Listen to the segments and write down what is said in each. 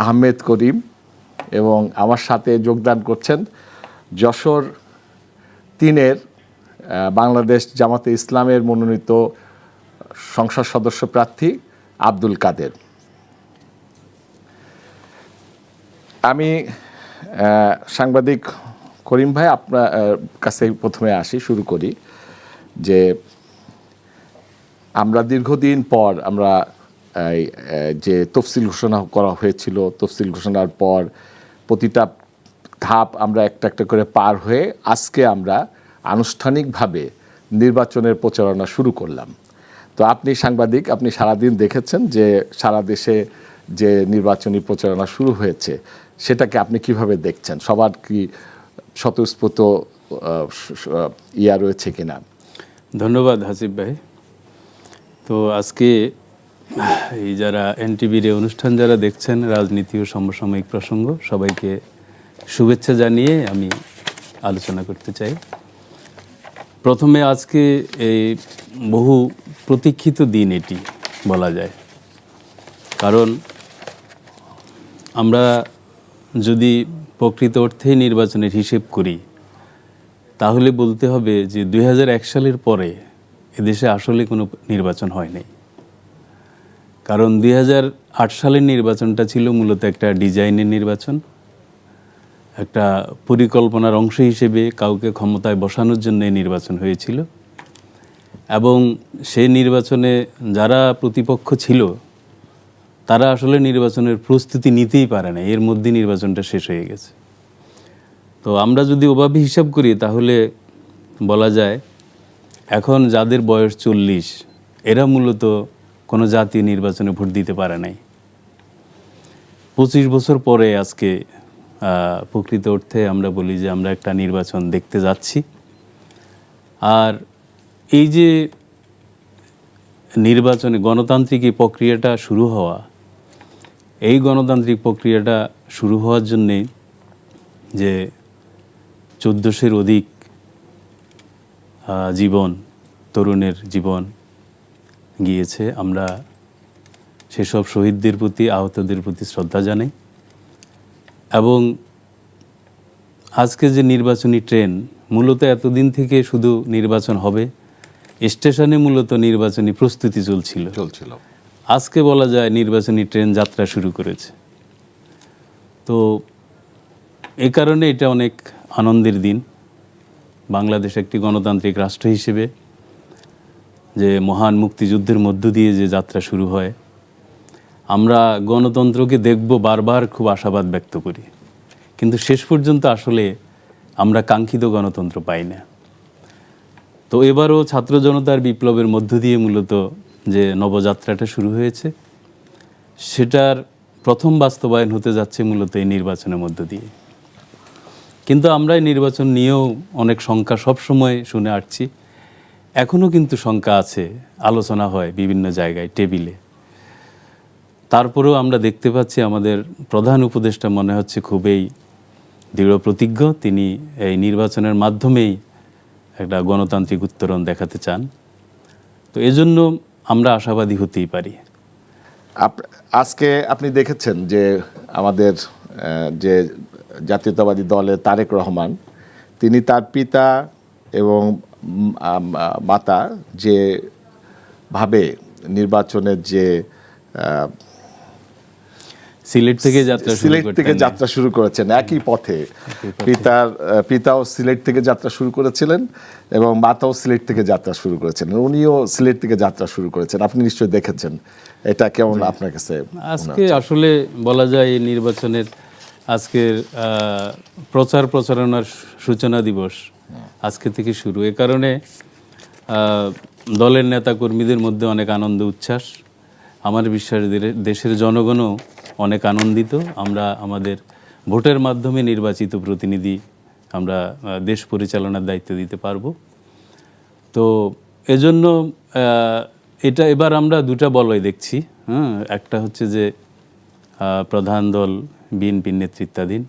আহমেদ করিম এবং আমার সাথে যোগদান করছেন যশোর 3-এর বাংলাদেশ জামাতে ইসলামের মনোনীত সংসদ সদস্য প্রার্থী আব্দুল কাদের। আমি সাংবাদিক করিম ভাই আপনার কাছে প্রথমে আসি, শুরু করি যে আমরা দীর্ঘদিন পর আমরা যে তফসিল ঘোষণা করা হয়েছিল, তফসিল ঘোষণার পর প্রতিটা ধাপ আমরা একটা একটা করে পার হয়ে আজকে আমরা আনুষ্ঠানিকভাবে নির্বাচনের প্রচারণা শুরু করলাম। তো আপনি সাংবাদিক, আপনি সারাদিন দেখেছেন যে সারা দেশে যে নির্বাচনী প্রচারণা শুরু হয়েছে সেটাকে আপনি কিভাবে দেখছেন? সবার কি স্বতঃস্ফূর্ত রয়েছে কিনা? ধন্যবাদ হাসিব ভাই। তো আজকে এই যারা এনটিভির অনুষ্ঠান যারা দেখছেন, রাজনীতি ও সমসাময়িক প্রসঙ্গ, সবাইকে শুভেচ্ছা জানিয়ে আমি আলোচনা করতে চাই। প্রথমে আজকে এই বহু প্রতীক্ষিত দিন এটি বলা যায়, কারণ আমরা যদি প্রকৃত অর্থেই নির্বাচনের হিসেব করি তাহলে বলতে হবে যে 2001 সালের পরে এদেশে আসলে কোনো নির্বাচন হয় নাই। কারণ 2008 সালের নির্বাচনটা ছিল মূলত একটা ডিজাইনের নির্বাচন, একটা পরিকল্পনার অংশ হিসেবে কাউকে ক্ষমতায় বসানোর জন্য নির্বাচন হয়েছিল, এবং সেই নির্বাচনে যারা প্রতিপক্ষ ছিল তারা আসলে নির্বাচনের প্রস্তুতি নিতেই পারে না, এর মধ্যে নির্বাচনটা শেষ হয়ে গেছে। তো আমরা যদি ওভাবে হিসাব করি তাহলে বলা যায় এখন যাদের বয়স 40 এরা মূলত কোনো জাতীয় নির্বাচনে ভোট দিতে পারে নাই। 25 বছর পরে আজকে প্রকৃত অর্থে আমরা বলি যে আমরা একটা নির্বাচন দেখতে যাচ্ছি। আর এই যে নির্বাচনে গণতান্ত্রিক এই প্রক্রিয়াটা শুরু হওয়া, এই গণতান্ত্রিক প্রক্রিয়াটা শুরু হওয়ার জন্যে যে 1400-এর অধিক জীবন, তরুণের জীবন গিয়েছে, আমরা সেসব শহীদদের প্রতি, আহতদের প্রতি শ্রদ্ধা জানাই। এবং আজকে যে নির্বাচনী ট্রেন, মূলত এতদিন থেকে শুধু নির্বাচন হবে, স্টেশনে মূলত নির্বাচনী প্রস্তুতি চলছিল। আজকে বলা যায় নির্বাচনী ট্রেন যাত্রা শুরু করেছে। তো এ কারণে এটা অনেক আনন্দের দিন। বাংলাদেশ একটি গণতান্ত্রিক রাষ্ট্র হিসেবে যে মহান মুক্তিযুদ্ধের মধ্য দিয়ে যে যাত্রা শুরু হয়, আমরা গণতন্ত্রকে দেখব বারবার খুব আশাবাদ ব্যক্ত করি, কিন্তু শেষ পর্যন্ত আসলে আমরা কাঙ্ক্ষিত গণতন্ত্র পাই না। তো এবারও ছাত্র জনতার বিপ্লবের মধ্য দিয়ে মূলত যে নবযাত্রাটা শুরু হয়েছে সেটার প্রথম বাস্তবায়ন হতে যাচ্ছে মূলত এই নির্বাচনের মধ্য দিয়ে। কিন্তু আমরা এই নির্বাচন নিয়েও অনেক শঙ্কা সবসময় শুনে আসছি, এখনও কিন্তু শঙ্কা আছে, আলোচনা হয় বিভিন্ন জায়গায়, টেবিলে। তারপরেও আমরা দেখতে পাচ্ছি আমাদের প্রধান উপদেষ্টা মনে হচ্ছে খুবই দৃঢ় প্রতিজ্ঞ, তিনি এই নির্বাচনের মাধ্যমেই একটা গণতান্ত্রিক উত্তরণ দেখাতে চান। তো এজন্য আমরা আশাবাদী হতেই পারি। আজকে আপনি দেখেছেন যে আমাদের যে জাতীয়তাবাদী দলের তারেক রহমান, তিনি তার পিতা এবং মাতা যে ভাবে নির্বাচনের যে সিলেট থেকে যাত্রা শুরু করেছেন, একই পথে পিতাও সিলেট থেকে যাত্রা শুরু করেছিলেন এবং মাতাও সিলেট থেকে যাত্রা শুরু করেছিলেন, উনিও সিলেট থেকে যাত্রা শুরু করেছেন। আপনি নিশ্চয়ই দেখেছেন, এটা কেমন আপনার কাছে? আজকে আসলে বলা যায় এই নির্বাচনের আজকের প্রচারণার সূচনা দিবস আজকে থেকে শুরু। এ কারণে দলের নেতা কর্মীদের মধ্যে অনেক আনন্দ উচ্ছ্বাস, আমার বিশ্বাস দেশের জনগণও অনেক আনন্দিত। আমরা আমাদের ভোটের মাধ্যমে নির্বাচিত প্রতিনিধি আমরা দেশ পরিচালনার দায়িত্ব দিতে পারব। তো এজন্য এটা এবার আমরা দুটা বলয় দেখছি। একটা হচ্ছে যে প্রধান দল বিএনপির নেতৃত্বাধীন,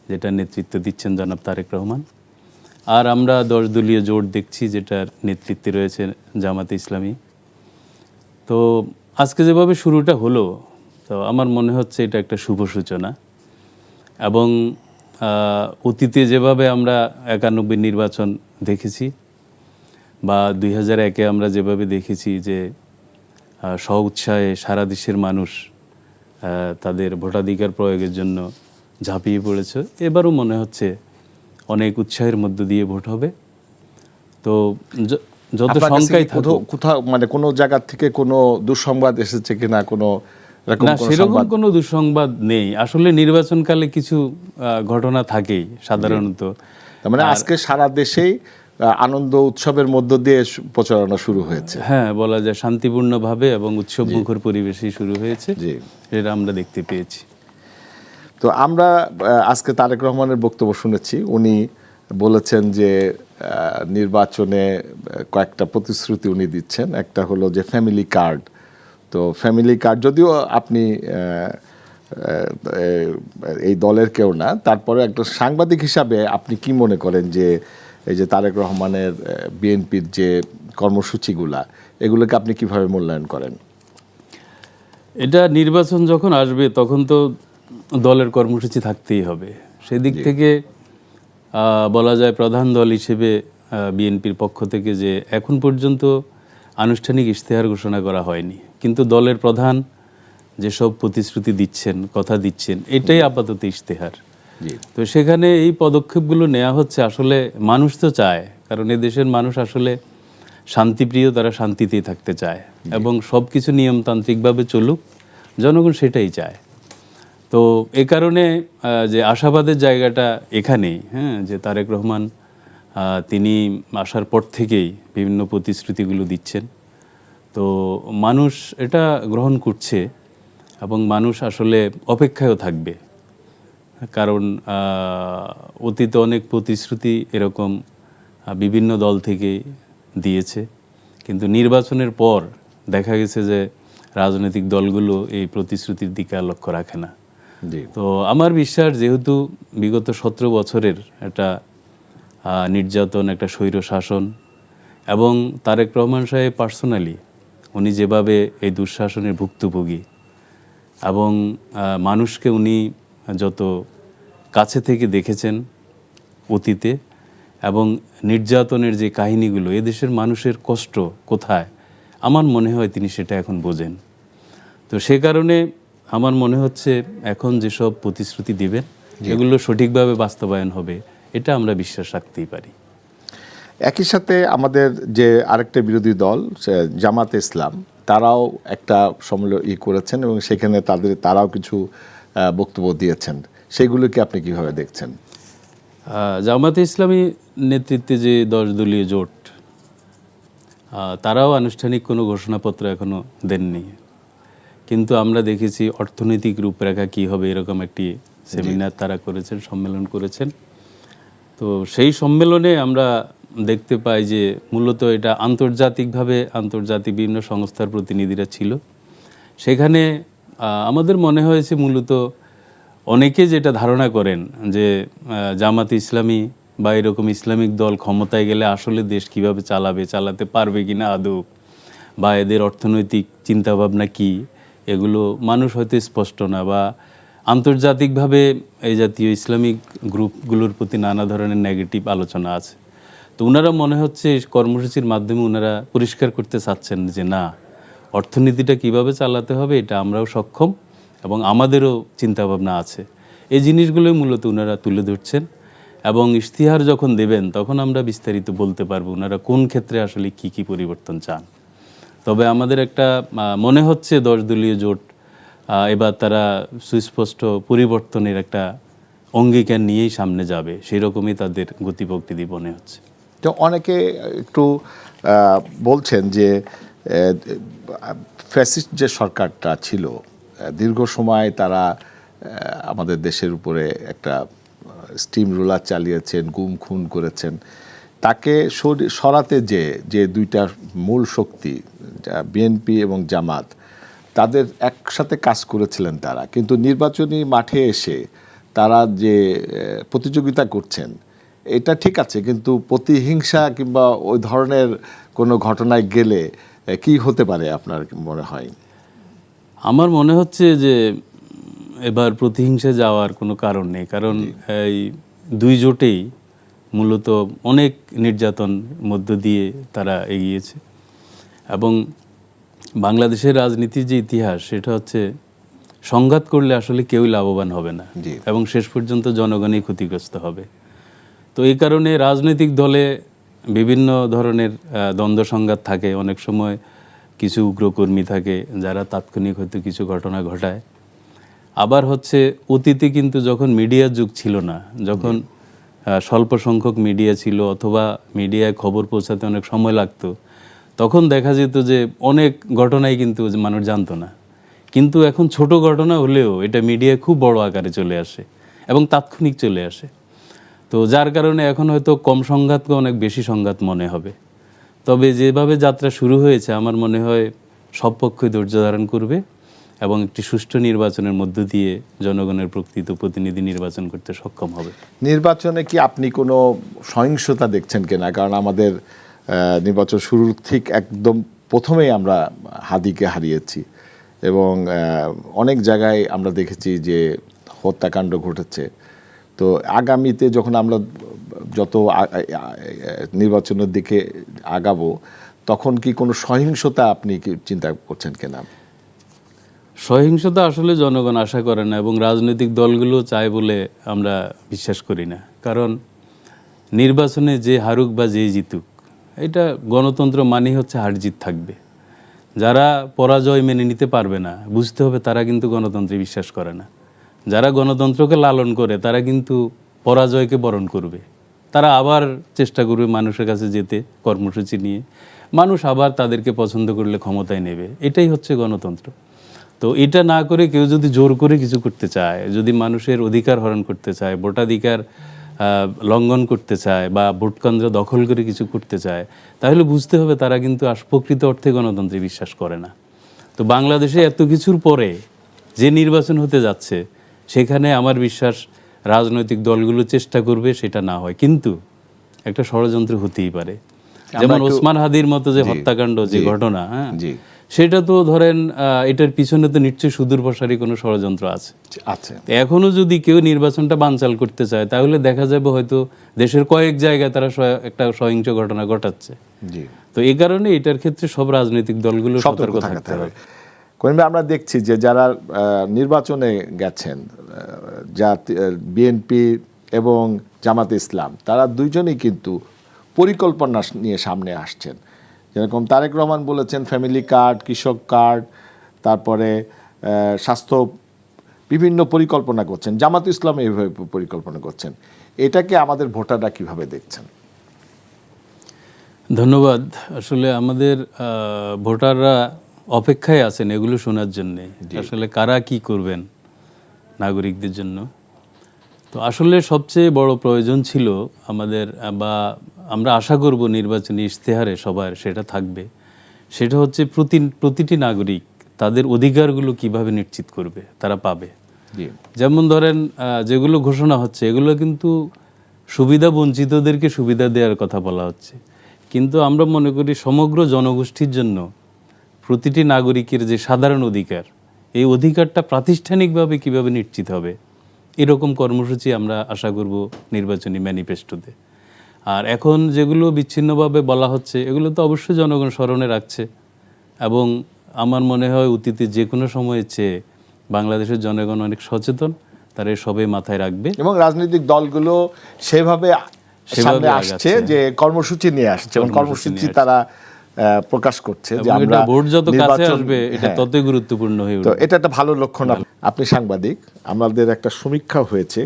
যেটা নেতৃত্ব দিচ্ছেন জনাব তারেক রহমান, আর আমরা 10 দলীয় জোট দেখছি যেটার নেতৃত্বে রয়েছে জামাতে ইসলামী। তো আজকে যেভাবে শুরুটা হলো তো আমার মনে হচ্ছে এটা একটা শুভ সূচনা। এবং অতীতে যেভাবে আমরা 91 নির্বাচন দেখেছি বা 2001-এ আমরা যেভাবে দেখেছি যে স্ব উৎসাহে সারা দেশের মানুষ তাদের ভোটাধিকার প্রয়োগের জন্য ঝাঁপিয়ে পড়েছে, এবারও মনে হচ্ছে অনেক উৎসাহের মধ্য দিয়ে ভোট হবে। তো যত আপনার কাছে সংখ্যাই কি কোথাও মানে কোনো জায়গা থেকে কোনো দুঃসংবাদ এসেছে কিনা, কোনো এরকম না, কোনো সেরকম সংবাদ? কোনো দুঃসংবাদ নেই। আসলে নির্বাচনকালে কিছু ঘটনা থাকেই সাধারণত। তার মানে আজকে সারা দেশেই আনন্দ উৎসবের মধ্য দিয়ে প্রচারণা শুরু হয়েছে। হ্যাঁ, বলা যায় শান্তিপূর্ণভাবে এবং উৎসব মুখর পরিবেশেই শুরু হয়েছে, জি। এটা আমরা দেখতে পেয়েছি। তো আমরা আজকে তারেক রহমানের বক্তব্য শুনেছি। উনি বলেছেন যে নির্বাচনে কয়েকটা প্রতিশ্রুতি উনি দিচ্ছেন। একটা হলো যে ফ্যামিলি কার্ড। তো ফ্যামিলি কার্ড যদিও আপনি এই দলের কেউ না, তারপরে একটা সাংবাদিক হিসাবে আপনি কি মনে করেন যে এই যে তারেক রহমানের বিএনপির যে কর্মসূচিগুলা, এগুলোকে আপনি কিভাবে মূল্যায়ন করেন? এটা নির্বাচন যখন আসবে তখন তো দলের কর্মসূচি থাকতেই হবে। সেদিক থেকে বলা যায় প্রধান দল হিসেবে বিএনপির পক্ষ থেকে যে এখন পর্যন্ত আনুষ্ঠানিক ইশতেহার ঘোষণা করা হয়নি, কিন্তু দলের প্রধান যেসব প্রতিশ্রুতি দিচ্ছেন, কথা দিচ্ছেন, এটাই আপাতত ইশতেহার। তো সেখানে এই পদক্ষেপগুলো নেওয়া হচ্ছে। আসলে মানুষ তো চায়, কারণ দেশের মানুষ আসলে শান্তিপ্রিয়, তারা শান্তিতেই থাকতে চায় এবং সব কিছু নিয়মতান্ত্রিকভাবে চলুক, জনগণ সেটাই চায়। তো এ কারণে যে আশাবাদের জায়গাটা এখানেই, হ্যাঁ, যে তারেক রহমান তিনি আসার পর থেকেই বিভিন্ন প্রতিশ্রুতিগুলো দিচ্ছেন। তো মানুষ এটা গ্রহণ করছে এবং মানুষ আসলে অপেক্ষায়ও থাকবে, কারণ অতীতে অনেক প্রতিশ্রুতি এরকম বিভিন্ন দল থেকে দিয়েছে, কিন্তু নির্বাচনের পর দেখা গেছে যে রাজনৈতিক দলগুলো এই প্রতিশ্রুতির দিকে আর লক্ষ্য রাখে না। তো আমার বিশ্বাস, যেহেতু বিগত 17 বছরের একটা নির্যাতন, একটা স্বৈর শাসন, এবং তারেক রহমান সাহেব পার্সোনালি উনি যেভাবে এই দুঃশাসনের ভুক্তভোগী এবং মানুষকে উনি যত কাছে থেকে দেখেছেন অতীতে, এবং নির্যাতনের যে কাহিনীগুলো, এদেশের মানুষের কষ্ট কোথায়, আমার মনে হয় তিনি সেটা এখন বোঝেন। তো সে কারণে আমার মনে হচ্ছে এখন যেসব প্রতিশ্রুতি দিবেন এগুলো সঠিকভাবে বাস্তবায়ন হবে, এটা আমরা বিশ্বাস রাখতেই পারি। একই সাথে আমাদের যে আরেকটা বিরোধী দল জামাতে ইসলাম, তারাও একটা সম্মেলন করেছেন এবং সেখানে তারাও কিছু বক্তব্য দিয়েছেন। সেগুলোকে আপনি কিভাবে দেখছেন? জামাতে ইসলামী নেতৃত্বে যে 10 দলীয় জোট, তারাও আনুষ্ঠানিক কোনো ঘোষণাপত্র এখনো দেননি, কিন্তু আমরা দেখেছি অর্থনৈতিক রূপরেখা কী হবে এরকম একটি সেমিনার তারা করেছেন, সম্মেলন করেছেন। তো সেই সম্মেলনে আমরা দেখতে পাই যে মূলত এটা আন্তর্জাতিকভাবে আন্তর্জাতিক বিভিন্ন সংস্থার প্রতিনিধিরা ছিল সেখানে। আমাদের মনে হয়েছে মূলত অনেকে যেটা ধারণা করেন যে জামাতে ইসলামী বা এরকম ইসলামিক দল ক্ষমতায় গেলে আসলে দেশ কিভাবে চালাতে পারবে কিনা আদৌ, বা এদের অর্থনৈতিক চিন্তাভাবনা কি, এগুলো মানুষ হয়তো স্পষ্ট না, বা আন্তর্জাতিকভাবে এই জাতীয় ইসলামিক গ্রুপগুলোর প্রতি নানা ধরনের নেগেটিভ আলোচনা আছে। তো ওনারা মনে হচ্ছে কর্মসূচির মাধ্যমে ওনারা পরিষ্কার করতে চাচ্ছেন যে না, অর্থনীতিটা কিভাবে চালাতে হবে এটা আমরাও সক্ষম এবং আমাদেরও চিন্তাভাবনা আছে। এই জিনিসগুলোই মূলত ওনারা তুলে ধরছেন, এবং ইশতিহার যখন দেবেন তখন আমরা বিস্তারিত বলতে পারবো ওনারা কোন ক্ষেত্রে আসলে কি কি পরিবর্তন চান। তবে আমাদের একটা মনে হচ্ছে 10 দলীয় জোট এবার তারা সুস্পষ্ট পরিবর্তনের একটা অঙ্গীকার নিয়েই সামনে যাবে, সেই রকমই তাদের গতিপ্রকৃতি মনে হচ্ছে। তো অনেকে একটু বলছেন যে ফ্যাসিস্ট যে সরকারটা ছিল দীর্ঘ সময় তারা আমাদের দেশের উপরে একটা স্টিম রোলার চালিয়েছেন, গুম খুন করেছেন। তাকে সরাতে যে দুইটা মূল শক্তি বিএনপি এবং জামাত, তাদের একসাথে কাজ করেছিলেন তারা, কিন্তু নির্বাচনী মাঠে এসে তারা যে প্রতিযোগিতা করছেন এটা ঠিক আছে, কিন্তু প্রতিহিংসা কিংবা ওই ধরনের কোনো ঘটনায় গেলে কি হতে পারে আপনার মনে হয়? আমার মনে হচ্ছে যে এবার প্রতিহিংসা যাওয়ার কোনো কারণ নেই, কারণ এই দুই জোটেই মূলত অনেক নির্যাতন মধ্য দিয়ে তারা এগিয়েছে এবং বাংলাদেশের রাজনীতির যে ইতিহাস সেটা হচ্ছে সংঘাত করলে আসলে কেউই লাভবান হবে না এবং শেষ পর্যন্ত জনগণই ক্ষতিগ্রস্ত হবে। তো এই কারণে রাজনৈতিক দলে বিভিন্ন ধরনের দ্বন্দ্ব সংঘাত থাকে, অনেক সময় কিছু উগ্রকর্মী থাকে যারা তাৎক্ষণিক হয়তো কিছু ঘটনা ঘটায়। আবার হচ্ছে অতীতে কিন্তু যখন মিডিয়ার যুগ ছিল না, যখন স্বল্প সংখ্যক মিডিয়া ছিল অথবা মিডিয়ায় খবর পৌঁছাতে অনেক সময় লাগতো, তখন দেখা যেত যে অনেক ঘটনাই কিন্তু মানুষ জানতো না। কিন্তু এখন ছোট ঘটনা হলেও এটা মিডিয়ায় খুব বড় আকারে চলে আসে এবং তাৎক্ষণিক চলে আসে। তো যার কারণে এখন হয়তো কম সংঘাতকে অনেক বেশি সংঘাত মনে হবে। তবে যেভাবে যাত্রা শুরু হয়েছে আমার মনে হয় সব পক্ষই ধৈর্য ধারণ করবে এবং একটি সুষ্ঠু নির্বাচনের মধ্য দিয়ে জনগণের প্রকৃত প্রতিনিধি নির্বাচন করতে সক্ষম হবে। নির্বাচনে কি আপনি কোনো সহিংসতা দেখছেন কিনা? কারণ আমাদের নির্বাচন শুরুর ঠিক একদম প্রথমেই আমরা হাদিকে হারিয়েছি এবং অনেক জায়গায় আমরা দেখেছি যে হত্যাকাণ্ড ঘটেছে। তো আগামীতে যখন আমরা যত নির্বাচনের দিকে আগাবো তখন কি কোনো সহিংসতা আপনি কি চিন্তা করছেন কিনা? সহিংসতা আসলে জনগণ আশা করে না এবং রাজনৈতিক দলগুলো চায় বলে আমরা বিশ্বাস করি না। কারণ নির্বাচনে যে হারুক বা যে জিতুক, এটা গণতন্ত্র মানেই হচ্ছে হার জিত থাকবে। যারা পরাজয় মেনে নিতে পারবে না, বুঝতে হবে তারা কিন্তু গণতন্ত্রে বিশ্বাস করে না। যারা গণতন্ত্রকে লালন করে তারা কিন্তু পরাজয়কে বরণ করবে। তারা আবার চেষ্টা করবে মানুষের কাছে যেতে কর্মসূচি নিয়ে, মানুষ আবার তাদেরকে পছন্দ করলে ক্ষমতায় নেবে। এটাই হচ্ছে গণতন্ত্র। তো এটা না করে কেউ যদি জোর করে কিছু করতে চায়, যদি মানুষের অধিকার হরণ করতে চায়, ভোটাধিকার লঙ্ঘন করতে চায় বা ভোটকেন্দ্র দখল করে কিছু করতে চায়, তাহলে বুঝতে হবে তারা কিন্তু প্রকৃত অর্থে গণতন্ত্রে বিশ্বাস করে না। তো বাংলাদেশে এত কিছুর পরে যে নির্বাচন হতে যাচ্ছে সেখানে আমার বিশ্বাস রাজনৈতিক দলগুলো চেষ্টা করবে সেটা না হয়, কিন্তু একটা ষড়যন্ত্র হতেই পারে। যেমন ওসমান হাদির মতো যে হত্যাকাণ্ড, যে ঘটনা, হ্যাঁ, সেটা তো ধরেন এটার পিছনে তো নিশ্চয়ই সুদূর প্রসারী কোনো ষড়যন্ত্র আছে। এখনো যদি কেউ নির্বাচনটা বানচাল করতে চায় তাহলে দেখা যাবে হয়তো দেশের কয়েক জায়গায় তারা একটা সহিংস ঘটনা ঘটাচ্ছে। তো এই কারণে এটার ক্ষেত্রে সব রাজনৈতিক দলগুলো সতর্ক থাকতে হবে। আমরা দেখছি যে যারা নির্বাচনে গেছেন, বিএনপি এবং জামাতে ইসলাম, তারা দুইজনই কিন্তু পরিকল্পনা নিয়ে সামনে আসছেন। যেরকম তারেক রহমান বলেছেন ফ্যামিলি কার্ড, কৃষক কার্ড, তারপরে স্বাস্থ্য, বিভিন্ন পরিকল্পনা করছেন। জামাত ইসলাম এইভাবে পরিকল্পনা করছেন। এটাকে আমাদের ভোটাররা কিভাবে দেখছেন? ধন্যবাদ। আসলে আমাদের ভোটাররা অপেক্ষায় আছেন এগুলো শোনার জন্যে, আসলে কারা কি করবেন নাগরিকদের জন্য। তো আসলে সবচেয়ে বড় প্রয়োজন ছিল আমাদের, বা আমরা আশা করব নির্বাচনী ইশতেহারে সবার সেটা থাকবে, সেটা হচ্ছে প্রতিটি নাগরিক তাদের অধিকারগুলো কিভাবে নিশ্চিত করবে, তারা পাবে। যেমন ধরেন যেগুলো ঘোষণা হচ্ছে এগুলো কিন্তু সুবিধা বঞ্চিতদেরকে সুবিধা দেওয়ার কথা বলা হচ্ছে, কিন্তু আমরা মনে করি সমগ্র জনগোষ্ঠীর জন্য প্রতিটি নাগরিকের যে সাধারণ অধিকার, এই অধিকারটা প্রাতিষ্ঠানিকভাবে কিভাবে নিশ্চিত হবে এরকম কর্মসূচি আমরা আশা করব নির্বাচনী ম্যানিফেস্টোতে। আর এখন যেগুলো বিচ্ছিন্নভাবে বলা হচ্ছে এগুলো তো অবশ্যই জনগণ স্মরণে রাখছে এবং আমার মনে হয় অতীতে যে কোনো সময়ের চেয়ে বাংলাদেশের জনগণ অনেক সচেতন, তারা সবাই মাথায় রাখবে এবং রাজনৈতিক দলগুলো সেভাবে সামনে আসছে যে কর্মসূচি নিয়ে আসছে এবং কর্মসূচি তারা প্রকাশ করছে যে আমরা ভোট যত কাছে আসবে এটা ততই গুরুত্বপূর্ণ হয়ে উঠবে। তো এটা একটা ভালো লক্ষণ। আপনি সাংবাদিক, আমাদের একটা সমীক্ষা হয়েছে,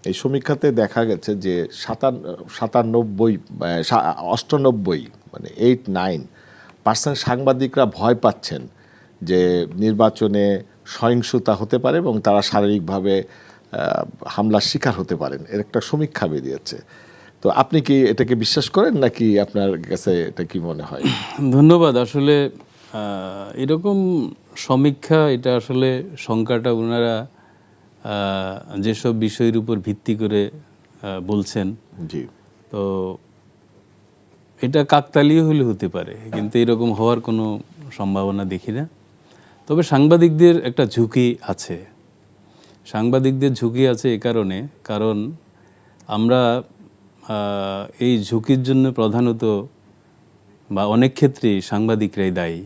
এই সমীক্ষাতে দেখা গেছে যে 98 মানে 89% সাংবাদিকরা ভয় পাচ্ছেন যে নির্বাচনে সহিংসতা হতে পারে এবং তারা শারীরিকভাবে হামলার শিকার হতে পারেন, এর একটা সমীক্ষা বেরিয়েছে। তো আপনি কি এটাকে বিশ্বাস করেন নাকি আপনার কাছে এটা কি মনে হয়? ধন্যবাদ। আসলে এরকম সমীক্ষা, এটা আসলে সংখ্যাটা ওনারা যেসব বিষয়ের উপর ভিত্তি করে বলছেন, তো এটা কাকতালীয় হলে হতে পারে, কিন্তু এরকম হওয়ার কোনো সম্ভাবনা দেখি না। তবে সাংবাদিকদের একটা ঝুঁকি আছে। সাংবাদিকদের ঝুঁকি আছে এ কারণে, কারণ আমরা এই ঝুঁকির জন্য প্রধানত বা অনেক ক্ষেত্রেই সাংবাদিকরাই দায়ী।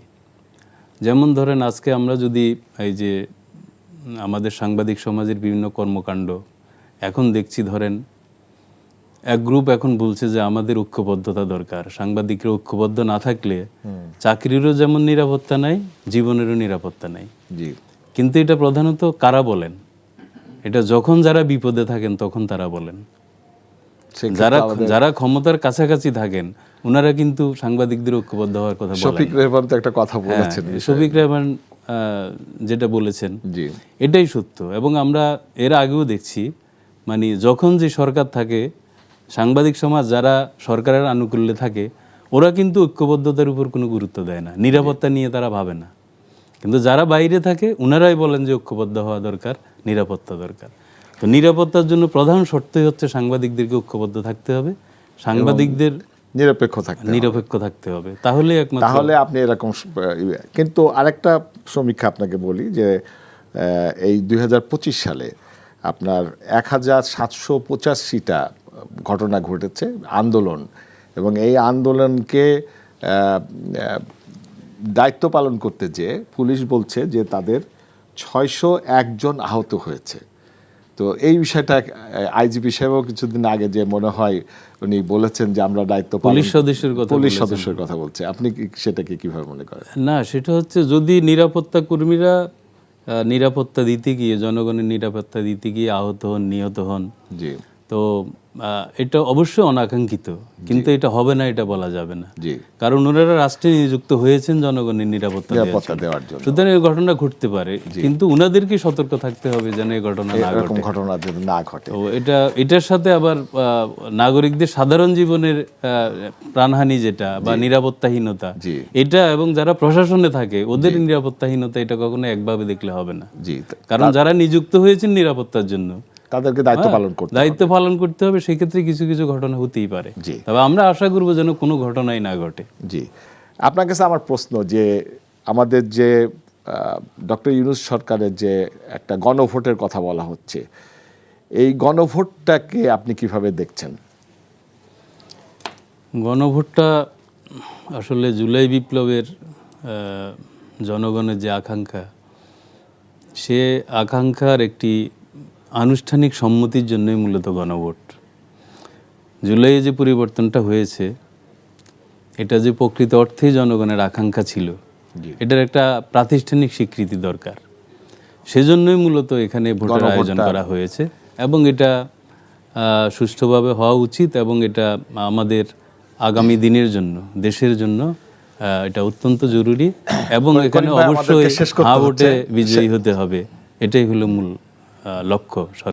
যেমন ধরেন আজকে আমরা যদি এই যে আমাদের সাংবাদিক সমাজের বিভিন্ন কর্মকাণ্ড এখন দেখছি, ধরেন এক গ্রুপ এখন বলছে যে আমাদের ঐক্যবদ্ধতা দরকার, সাংবাদিকরা ঐক্যবদ্ধ না থাকলে চাকরিরও যেমন নিরাপত্তা নাই, জীবনেরও নিরাপত্তা নাই। জি, কিন্তু এটা প্রধানত কারা বলেন? এটা যখন যারা বিপদে থাকেন তখন তারা বলেন। যারা ক্ষমতার কাছাকাছি থাকেন ওনারা কিন্তু সাংবাদিকদের ঐক্যবদ্ধ হওয়ার কথা বলেন। শফিক রেহমান তো একটা কথা বলেছেন, শফিক রেহমান যেটা বলেছেন জি, এটাই সত্য। এবং আমরা এর আগেও দেখছি, মানে যখন যে সরকার থাকে, সাংবাদিক সমাজ যারা সরকারের আনুকূল্যে থাকে ওরা কিন্তু ঐক্যবদ্ধতার উপর কোনো গুরুত্ব দেয় না, নিরাপত্তা নিয়ে তারা ভাবে না। কিন্তু যারা বাইরে থাকে ওনারাই বলেন যে ঐক্যবদ্ধ হওয়া দরকার, নিরাপত্তা দরকার। তো নিরাপত্তার জন্য প্রধান শর্তই হচ্ছে সাংবাদিকদেরকে ঐক্যবদ্ধ থাকতে হবে, সাংবাদিকদের নিরপেক্ষ থাকতে হবে, তাহলে একমাত্র। তাহলে আপনি এরকম কিন্তু আরেকটা সমীক্ষা আপনাকে বলি যে এই 2025 সালে আপনার 1785টা ঘটনা ঘটেছে আন্দোলন, এবং এই আন্দোলনকে দায়িত্ব পালন করতে যে পুলিশ বলছে যে তাদের 601 জন আহত হয়েছে। তো এই বিষয়টা আইজিপি সাহেবও কিছুদিন আগে যে মনে হয় উনি বলেছেন যে আমরা দায়িত্ব পুলিশ সদস্যের কথা বলছে, আপনি সেটাকে কিভাবে মনে করেন? না, সেটা হচ্ছে যদি নিরাপত্তা কর্মীরা নিরাপত্তা দিতে গিয়ে, জনগণের নিরাপত্তা দিতে গিয়ে আহত হন, নিহত হন, জি, তো এটা অবশ্যই অনাকাঙ্ক্ষিত, কিন্তু এটা হবে না এটা বলা যাবে না। জি, কারণ ওনারা রাষ্ট্রে নিযুক্ত হয়েছেন জনগণের নিরাপত্তা দেওয়ার জন্য। সুতরাং এই ঘটনা ঘটতে পারে, কিন্তু ওনাদেরকে সতর্ক থাকতে হবে যেন এই ঘটনা না ঘটে। তো এটার সাথে আবার নাগরিকদের সাধারণ জীবনের প্রাণহানি যেটা বা নিরাপত্তাহীনতা, এটা এবং যারা প্রশাসনে থাকে ওদের নিরাপত্তাহীনতা, এটা কখনো একভাবে দেখলে হবে না। কারণ যারা নিযুক্ত হয়েছেন নিরাপত্তার জন্য তাদেরকে দায়িত্ব পালন করতে হবে। সেক্ষেত্রে কিছু কিছু ঘটনা হতেই পারে, তবে আমরা আশা করবো যেন কোনো ঘটনাই না ঘটে। জি, আপনার কাছে আমার প্রশ্ন যে আমাদের যে ডক্টর ইউনূস সরকারের যে একটা গণভোটের কথা বলা হচ্ছে, এই গণভোটটাকে আপনি কিভাবে দেখছেন? গণভোটটা আসলে জুলাই বিপ্লবের জনগণের যে আকাঙ্ক্ষা, সে আকাঙ্ক্ষার একটি আনুষ্ঠানিক সম্মতির জন্যই মূলত গণভোট। জুলাইয়ে যে পরিবর্তনটা হয়েছে এটা যে প্রকৃত অর্থেই জনগণের আকাঙ্ক্ষা ছিল, এটার একটা প্রাতিষ্ঠানিক স্বীকৃতি দরকার। সেজন্যই মূলত এখানে ভোটের আয়োজন করা হয়েছে, এবং এটা সুষ্ঠুভাবে হওয়া উচিত, এবং এটা আমাদের আগামী দিনের জন্য, দেশের জন্য এটা অত্যন্ত জরুরি। এবং এখানে অবশ্যই ভোটে বিজয়ী হতে হবে, এটাই হলো মূল লক্ষ্য।